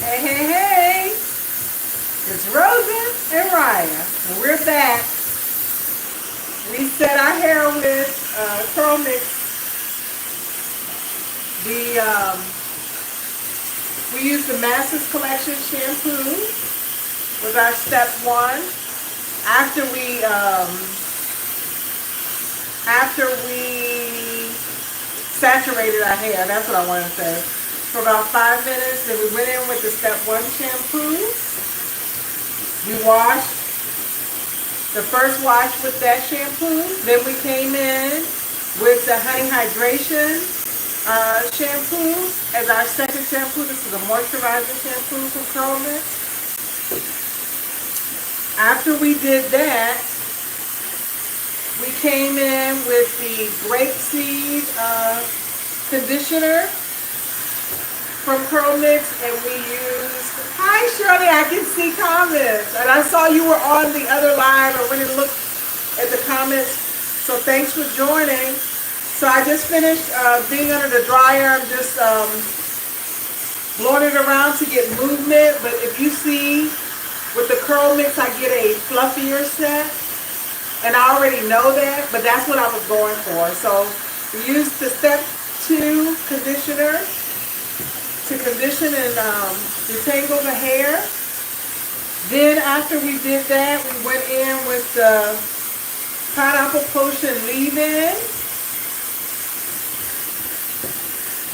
Hey, hey, hey! It's Rosa and Raya, and we're back. We set our hair with Curl Mix. We used the Masters Collection shampoo was our step one. After we saturated our hair, that's what I want to say, for about 5 minutes. Then we went in with the step one shampoo. We washed the first wash with that shampoo. Then we came in with the Honey Hydration shampoo as our second shampoo. This is a moisturizer shampoo from Curl Mix. After we did that, we came in with the grapeseed conditioner from Curl Mix, and we used, hi Shirley, I can see comments, and I saw you were on the other live. I went and looked at the comments, so thanks for joining. So I just finished being under the dryer. I'm just blowing it around to get movement, but if you see, with the Curl Mix, I get a fluffier set, and I already know that, but that's what I was going for. So we used the step two conditioner to condition and detangle the hair. Then after we did that, we went in with the Pineapple Potion leave-in.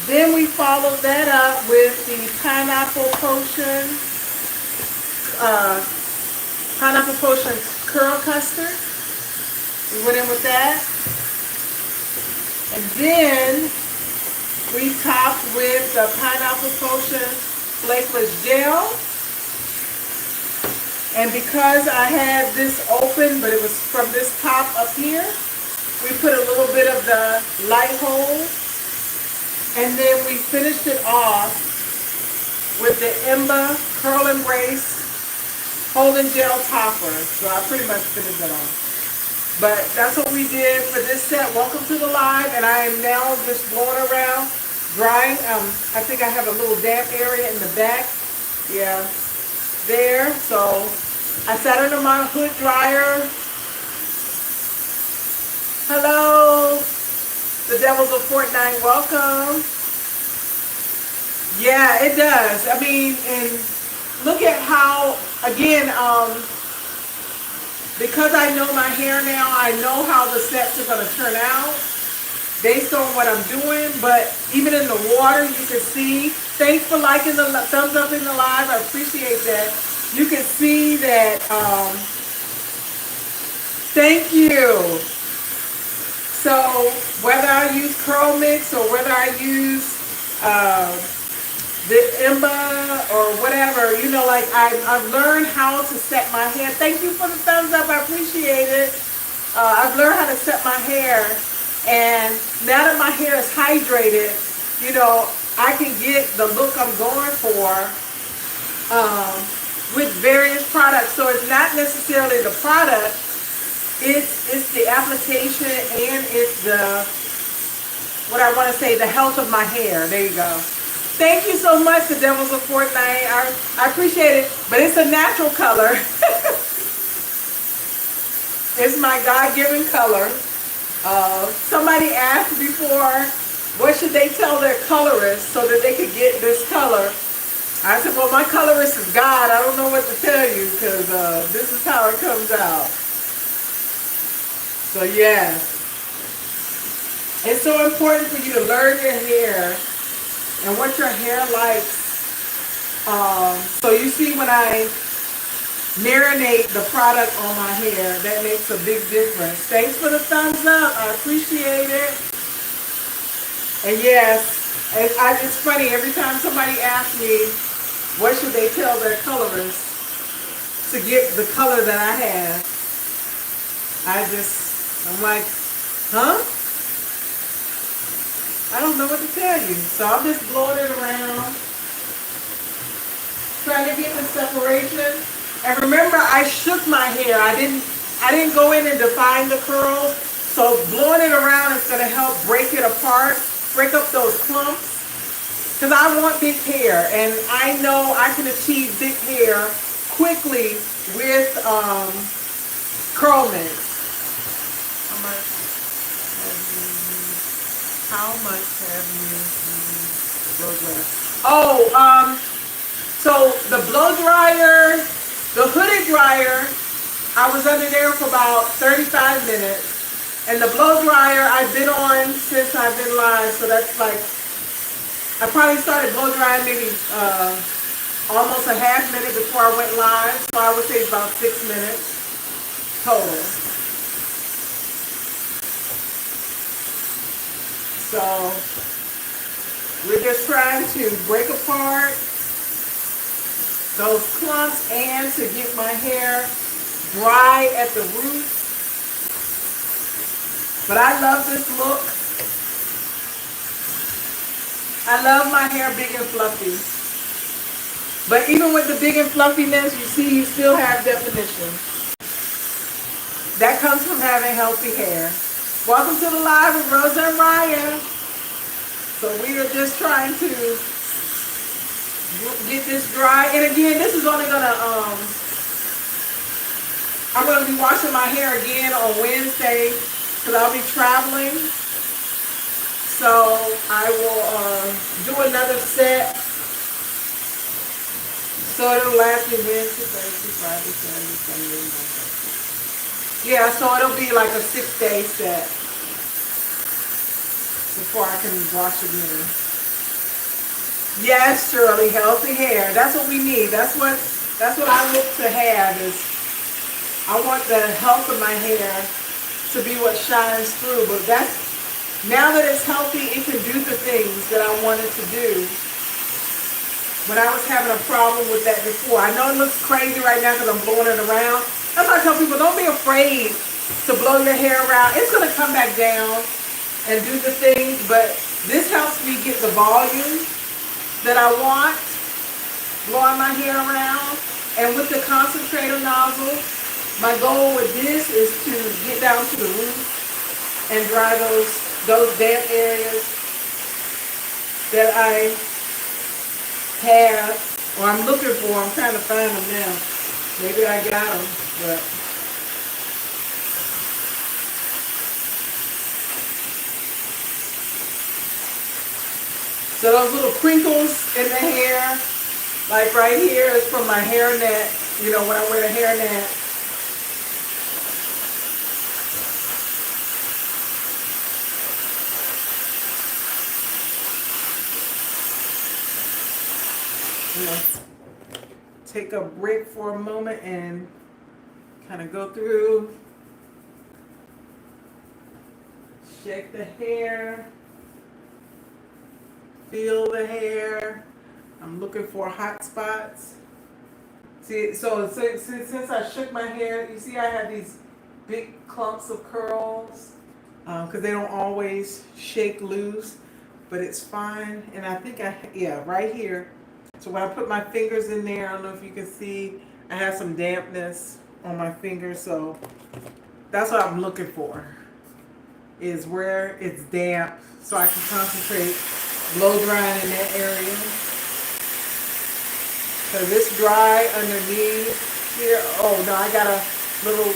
Then we followed that up with the Pineapple Potion Curl Custard. We went in with that. And then we topped with the Pineapple Potion Flakeless Gel. And because I had this open, but it was from this top up here, we put a little bit of the light hold. And then we finished it off with the Emba Curl Embrace Hold and Gel Topper. So I pretty much finished it off. But that's what we did for this set. Welcome to the live, and I am now just blowing around, drying. I think I have a little damp area in the back. Yeah, there. So I sat under my hood dryer. Hello, the Devils of Fortnite. Welcome. Yeah, it does. I mean, and look at how, again, because I know my hair now, I know how the sets are going to turn out based on what I'm doing. But even in the water, you can see. Thanks for liking the thumbs up in the live. I appreciate that. You can see that. Thank you. So whether I use Curl Mix or whether I use the Emba or whatever, you know, like I've learned how to set my hair. Thank you for the thumbs up. I appreciate it. I've learned how to set my hair, and now that my hair is hydrated, you know, I can get the look I'm going for with various products. So it's not necessarily the product, it's the application, and it's the, what I want to say, the health of my hair. There you go. Thank you so much, the Devils of Fortnite. I appreciate it, but it's a natural color. It's my God-given color. Somebody asked before, what should they tell their colorist so that they could get this color? I said, well, my colorist is God. I don't know what to tell you, because this is how it comes out. So yeah, it's so important for you to learn your hair and what your hair likes. So you see, when I marinate the product on my hair, that makes a big difference. Thanks for the thumbs up. I appreciate it. And yes, it's funny, every time somebody asks me, what should they tell their colorist to get the color that I have, I'm like, huh? I don't know what to tell you. So I'm just blowing it around, trying to get the separation. And remember, I shook my hair. I didn't go in and define the curls. So blowing it around is going to help break it apart, break up those clumps. because I want big hair, and I know I can achieve big hair quickly with curl mints. How much have you used? How much have you used blow dryer? Oh, so the blow dryer, the hooded dryer, I was under there for about 35 minutes. And the blow dryer I've been on since I've been live, so that's like, I probably started blow drying maybe almost a half minute before I went live. So I would say it's about 6 minutes total. So we're just trying to break apart those clumps and to get my hair dry at the roots. But I love this look. I love my hair big and fluffy. But even with the big and fluffiness, you see you still have definition. That comes from having healthy hair. Welcome to the live with Rosa and Ryan. So we are just trying to get this dry. And again, this is only gonna, I'm gonna be washing my hair again on Wednesday because I'll be traveling. So I will do another set. So it'll last me Wednesday, Thursday, Friday, Saturday, Sunday, Monday. Yeah, so it'll be like a 6-day set before I can wash again. Yes, Shirley, healthy hair. That's what we need. That's what I look to have is I want the health of my hair to be what shines through. But that's now that it's healthy, it can do the things that I wanted to do when I was having a problem with that before. I know it looks crazy right now because I'm blowing it around. That's why I tell people, don't be afraid to blow your hair around. It's going to come back down and do the things, but this helps me get the volume that I want blowing my hair around. And with the concentrator nozzle, my goal with this is to get down to the root and dry those damp areas that I have, or I'm looking for. I'm trying to find them now. Maybe I got them, but so those little crinkles in the hair, like right here, is from my hairnet. You know, when I wear the hairnet. Take a break for a moment and kind of go through, shake the hair, feel the hair. I'm looking for hot spots. See, so since I shook my hair, you see I have these big clumps of curls because they don't always shake loose, but it's fine. And I think right here. So when I put my fingers in there, I don't know if you can see, I have some dampness on my fingers. So that's what I'm looking for, is where it's damp so I can concentrate blow drying in that area. So this dry underneath here. Oh no, I got a little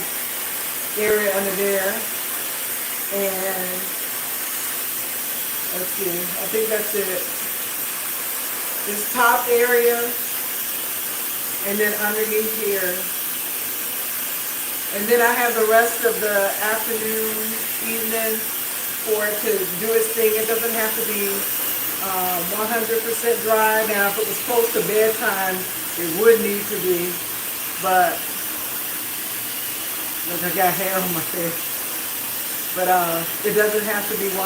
area under there. And let's see, I think that's it. This top area, and then underneath here. And then I have the rest of the afternoon, evening for it to do its thing. It doesn't have to be 100% dry. Now, if it was close to bedtime, it would need to be. But, look, I got hair on my face. But it doesn't have to be 100%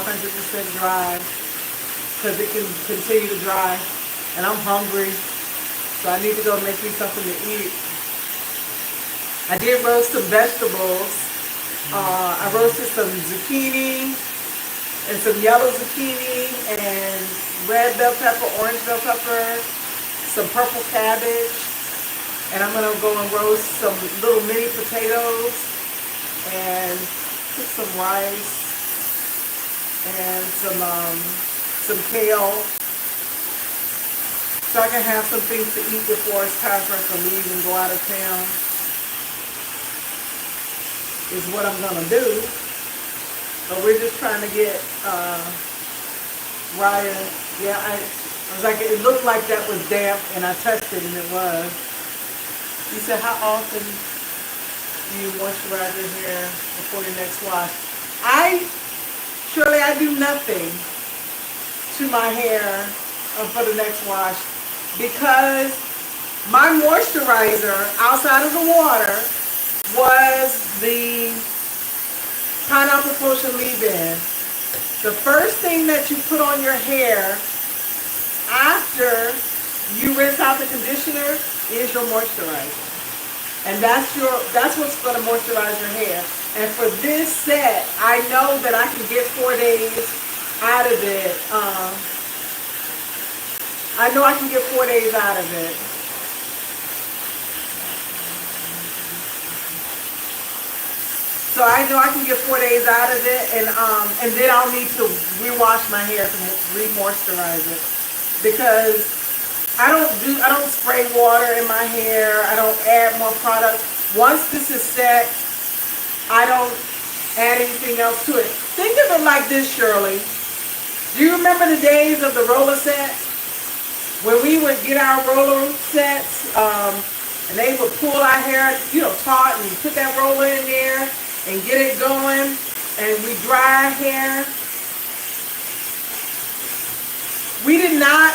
dry because it can continue to dry. And I'm hungry, so I need to go make me something to eat. I did roast some vegetables. I roasted some zucchini and some yellow zucchini and red bell pepper, orange bell pepper, some purple cabbage. And I'm going to go and roast some little mini potatoes and cook some rice and some kale. so I can have some things to eat before it's time for us to leave and go out of town. Is what I'm gonna do. But we're just trying to get Raya. Yeah, I was like, it looked like that was damp, and I touched it, and it was. He said, how often do you moisturize your hair before your next wash? Shirley, I do nothing to my hair for the next wash because my moisturizer outside of the water was the pineapple potion leave-in. The first thing that you put on your hair after you rinse out the conditioner is your moisturizer. And that's what's going to moisturize your hair. And for this set, I know that I can get 4 days out of it. I know I can get 4 days out of it. So I know I can get 4 days out of it, and then I'll need to rewash my hair to re-moisturize it because I don't spray water in my hair. I don't add more product. Once this is set, I don't add anything else to it. Think of it like this, Shirley. Do you remember the days of the roller set? When we would get our roller sets, and they would pull our hair, taut, and you put that roller in there and get it going, and we dry our hair. We did not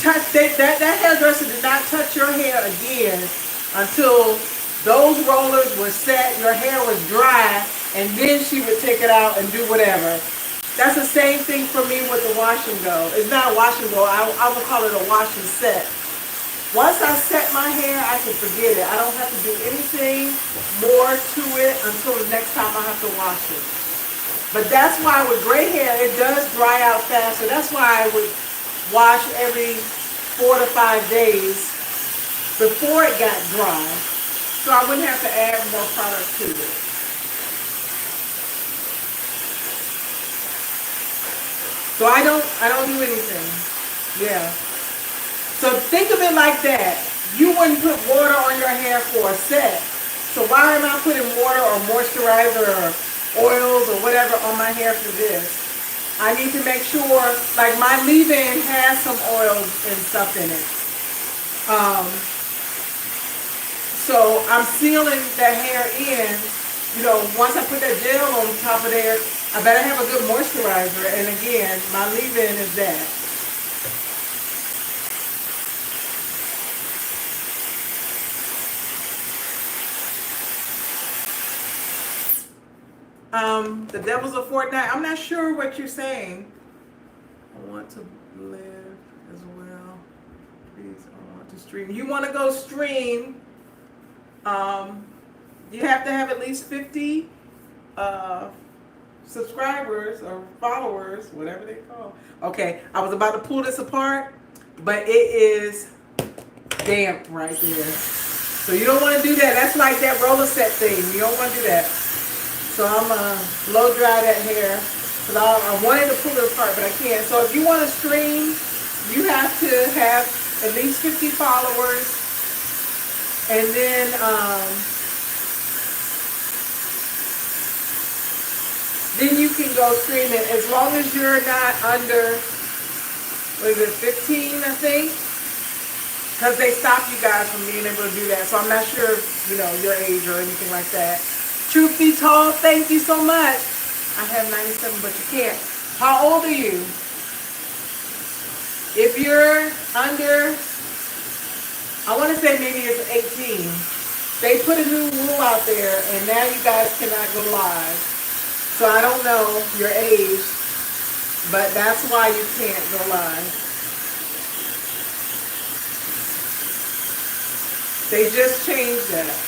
touch that hairdresser did not touch your hair again until those rollers were set, your hair was dry, and then she would take it out and do whatever. That's the same thing for me with the wash and go. It's not a wash and go. I would call it a wash and set. Once I set my hair, I can forget it. I don't have to do anything more to it until the next time I have to wash it. But that's why with gray hair, it does dry out faster. That's why I would wash every 4 to 5 days before it got dry. So I wouldn't have to add more product to it. So I don't do anything. Yeah. So think of it like that. You wouldn't put water on your hair for a set. So why am I putting water or moisturizer or oils or whatever on my hair for this? I need to make sure, like my leave-in has some oils and stuff in it. So I'm sealing the hair in. Once I put that gel on top of there, I better have a good moisturizer. And again, my leave-in is that. The devil's a fortnight. I'm not sure what you're saying. I want to live as well. Please, I want to stream. You want to go stream. You have to have at least 50 subscribers or followers, whatever they call. Okay, I was about to pull this apart, but it is damp right there. So you don't want to do that. That's like that roller set thing. You don't want to do that. So I'm going to blow dry that hair. Because I wanted to pull it apart, but I can't. So if you want to stream, you have to have at least 50 followers. And then you can go stream it. As long as you're not under, 15, I think? Because they stop you guys from being able to do that. So I'm not sure, your age or anything like that. Truth be told, thank you so much. I have 97, but you can't. How old are you? If you're under, I want to say maybe it's 18. They put a new rule out there, and now you guys cannot go live. So I don't know your age, but that's why you can't go live. They just changed that.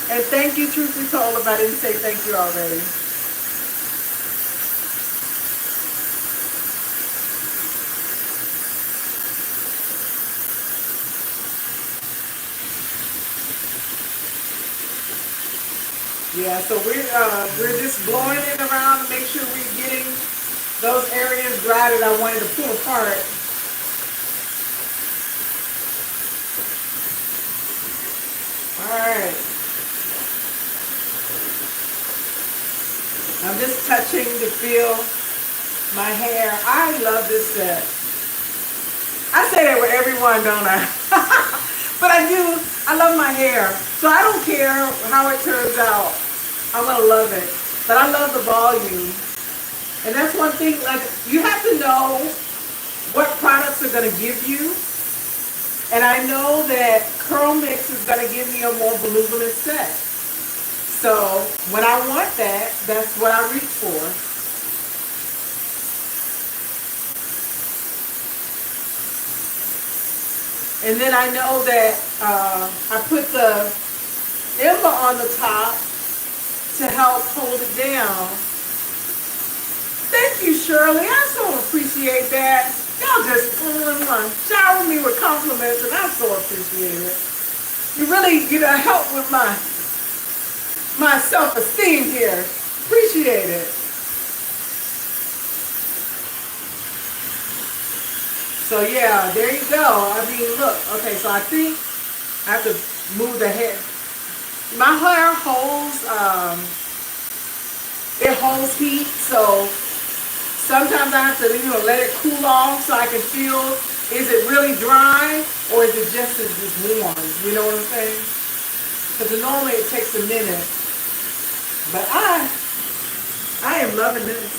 And thank you, truth be told, if I didn't say thank you already. Yeah, so we're just blowing it around to make sure we're getting those areas dry that I wanted to pull apart. All right. I'm just touching to feel my hair. I love this set. I say that with everyone, don't I? But I do. I love my hair. So I don't care how it turns out. I'm going to love it. But I love the volume. And that's one thing, like, you have to know what products are going to give you. And I know that Curl Mix is going to give me a more voluminous set. So when I want that, that's what I reach for. And then I know that I put the Ember on the top to help hold it down. Thank you, Shirley. I so appreciate that. Y'all just shower me with compliments, and I so appreciate it. You really, help with my self-esteem here. Appreciate it. So yeah, there you go. I mean, look. Okay, so I think I have to move the hair. My hair holds, it holds heat, so sometimes I have to, let it cool off so I can feel, is it really dry or is it just as warm? You know what I'm saying? Because normally it takes a minute. But I am loving this.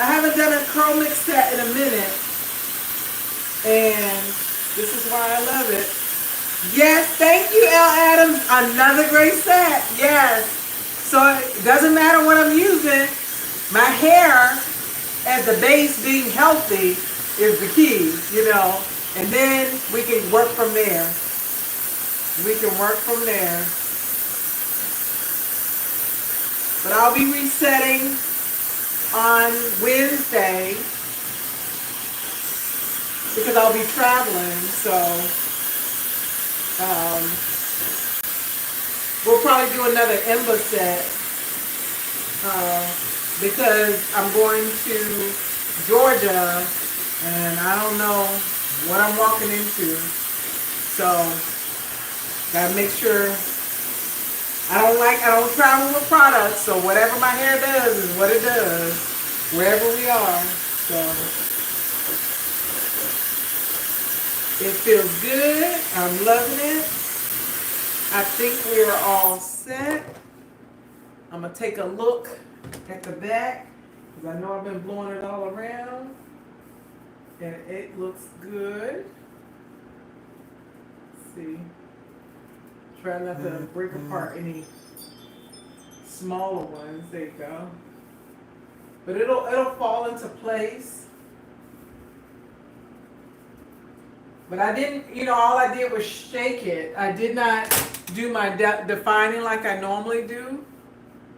I haven't done a curl mix set in a minute. And this is why I love it. Yes, thank you, L. Adams. Another great set. Yes. So it doesn't matter what I'm using. My hair as the base being healthy is the key, And then we can work from there. We can work from there. But I'll be resetting on Wednesday because I'll be traveling, so we'll probably do another Ember set because I'm going to Georgia and I don't know what I'm walking into, so gotta make sure. I don't travel with products, so whatever my hair does is what it does wherever we are. So it feels good. I'm loving it. I think we're all set. I'm going to take a look at the back because I know I've been blowing it all around. And it looks good. Let's see. Try not to break apart any smaller ones. There you go. But it'll fall into place. But I didn't, all I did was shake it. I did not do my defining like I normally do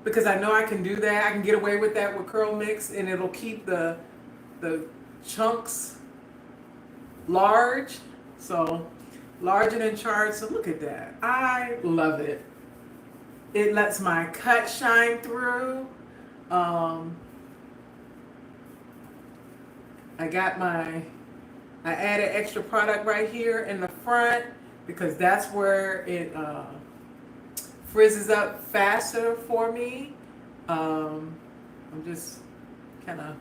because I know I can do that. I can get away with that with Curl Mix, and it'll keep the chunks large. So large and in charge. So look at that. I love it. It lets my cut shine through. I added extra product right here in the front because that's where it frizzes up faster for me. I'm just kind of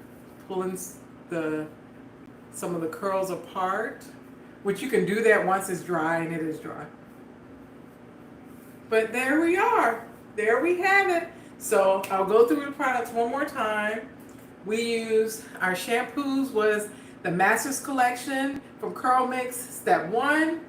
pulling some of the curls apart, which you can do that once it's dry, and it is dry. But there we are. There we have it. So I'll go through the products one more time. We use our shampoos was the Masters Collection from Curl Mix, step 1,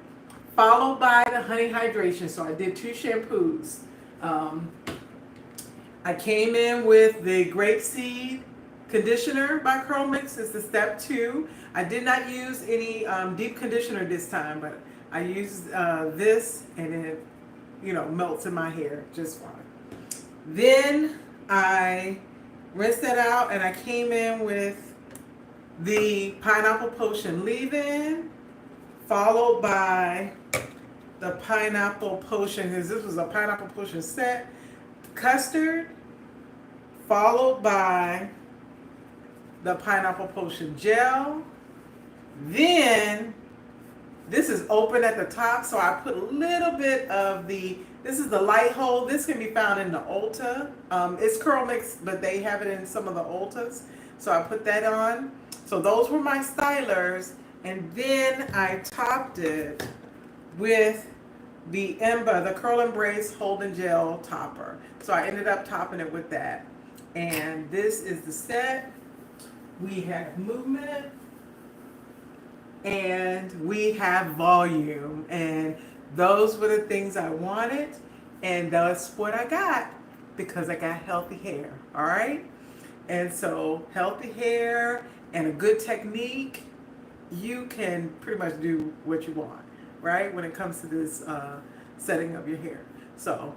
followed by the Honey Hydration. So I did 2 shampoos. I came in with the Grapeseed Conditioner by Curl Mix. It's the step 2. I did not use any deep conditioner this time, but I used this, and it, melts in my hair just fine. Then I rinsed that out, and I came in with the Pineapple Potion leave-in, followed by the Pineapple Potion, because this was a Pineapple Potion set, custard, followed by the pineapple potion gel. Then this is open at the top, so I put a little bit of this is the light hold. This can be found in the Ulta. It's Curl Mix, but they have it in some of the Ultas. So I put that on. So those were my stylers. And then I topped it with the Emba, the Curl Embrace Hold and Gel Topper. So I ended up topping it with that. And this is the set. We have movement. And we have volume, and those were the things I wanted, and that's what I got because I got healthy hair. All right, and so healthy hair and a good technique, you can pretty much do what you want, right, when it comes to this setting of your hair. So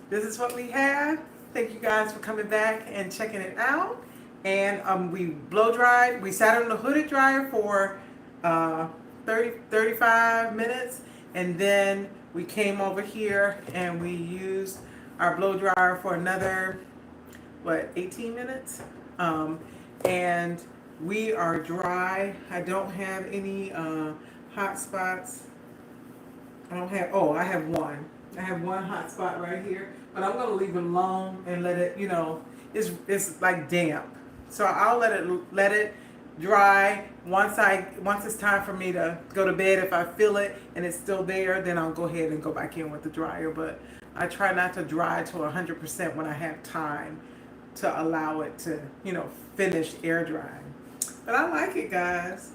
this is what we have. Thank you guys for coming back and checking it out. And we blow dried. We sat on the hooded dryer for 35 minutes, and then we came over here and we used our blow dryer for another 18 minutes, and we are dry. I don't have any hot spots. I have one hot spot right here, but I'm gonna leave it alone and let it, it's like damp, so I'll let it dry. Once it's time for me to go to bed, if I feel it and it's still there, then I'll go ahead and go back in with the dryer. But I try not to dry to 100% when I have time to allow it to, finish air drying. But I like it, guys.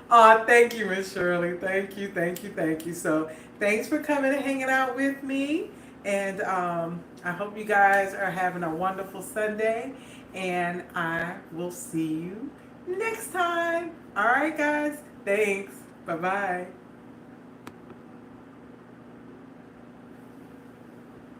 Oh, thank you, Miss Shirley. Thank you, thank you, thank you. So thanks for coming and hanging out with me. And I hope you guys are having a wonderful Sunday. And I will see you next time. All right, guys. Thanks. Bye-bye.